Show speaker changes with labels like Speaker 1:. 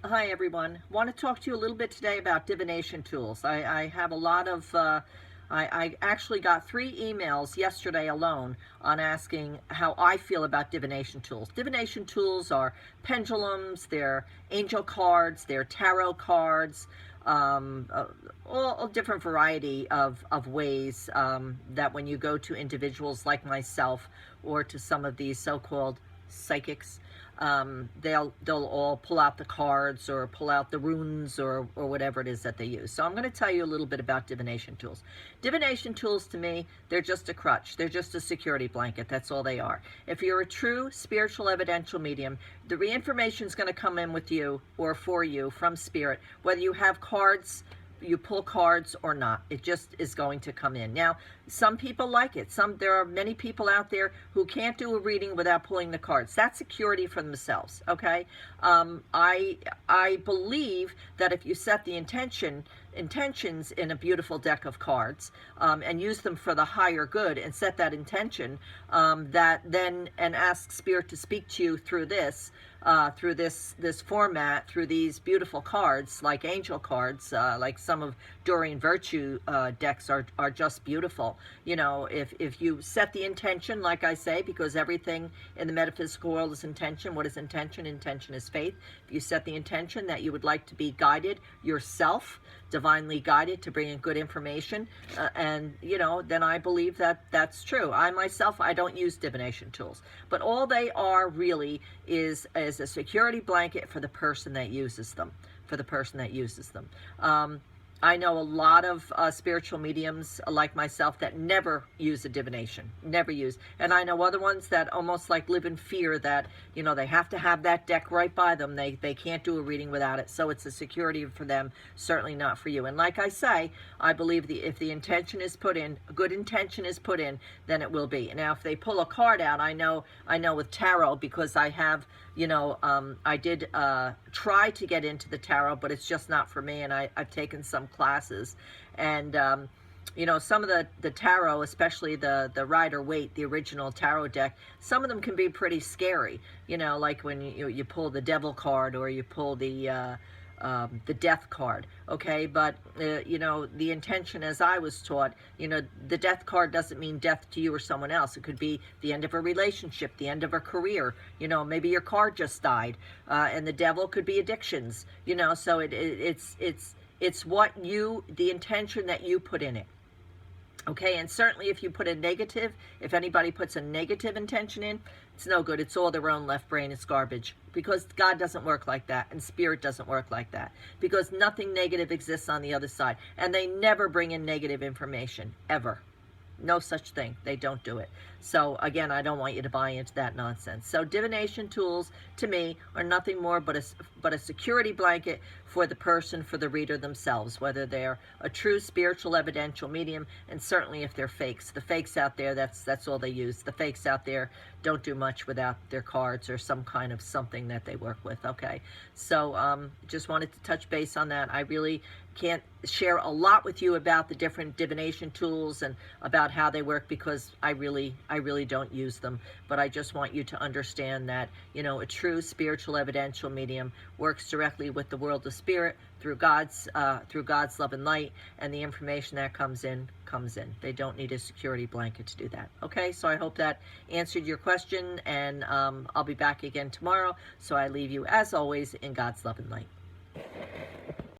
Speaker 1: Hi everyone. Want to talk to you a little bit today about divination tools. I have a lot of, I actually got 3 emails yesterday alone on asking how I feel about divination tools. Divination tools are pendulums, they're angel cards, they're tarot cards, all a different variety of ways that when you go to individuals like myself or to some of these so-called psychics, they'll all pull out the cards or pull out the runes or whatever it is that they use. So I'm going to tell you a little bit about divination tools. Divination tools, to me, they're just a crutch. They're just a security blanket. That's all they are. If you're a true spiritual evidential medium, the information is going to come in with you or for you from spirit, whether you have cards, you pull cards or not. It just is going to come in. Now, some people like it. There are many people out there who can't do a reading without pulling the cards. That's security for themselves, okay? I believe that if you set the intentions in a beautiful deck of cards and use them for the higher good and set that intention, and ask spirit to speak to you through this format, through these beautiful cards like angel cards, like some of Doreen Virtue decks are just beautiful. You know, if you set the intention, like I say, because everything in the metaphysical world is intention. What is intention? Intention is faith. If you set the intention that you would like to be guided yourself, divinely guided to bring in good information, and you know, then I believe that that's true. I myself, I don't use divination tools, but all they are really is a security blanket for the person that uses them, I know a lot of spiritual mediums like myself that never use a divination, and I know other ones that almost like live in fear that, you know, they have to have that deck right by them. They can't do a reading without it, so it's a security for them, certainly not for you. And like I say, I believe if the intention is put in, a good intention is put in, then it will be. Now, if they pull a card out, I know with tarot, because I have, you know, I did try to get into the tarot, but it's just not for me, and I've taken some classes, and you know, some of the tarot, especially the Rider-Waite, the original tarot deck, some of them can be pretty scary, you know, like when you pull the devil card or you pull the death card, okay? But you know, the intention, as I was taught, you know, the death card doesn't mean death to you or someone else. It could be the end of a relationship, the end of a career, you know, maybe your car just died, and the devil could be addictions, you know. So it's what the intention that you put in it. Okay, and certainly if you put if anybody puts a negative intention in, it's no good. It's all their own left brain. It's garbage, because God doesn't work like that, and spirit doesn't work like that, because nothing negative exists on the other side, and they never bring in negative information, ever. No such thing. They don't do it. So again, I don't want you to buy into that nonsense. So divination tools, to me, are nothing more but a security blanket for the person, for the reader themselves, whether they're a true spiritual evidential medium, and certainly if they're fakes. The fakes out there, that's all they use. The fakes out there don't do much without their cards or some kind of something that they work with, okay? So just wanted to touch base on that. I really can't share a lot with you about the different divination tools and about how they work, because I really don't use them. But I just want you to understand that, you know, a true spiritual evidential medium works directly with the world of spirit through God's love and light, and the information that comes in. They don't need a security blanket to do that. Okay, so I hope that answered your question, and I'll be back again tomorrow. So I leave you, as always, in God's love and light.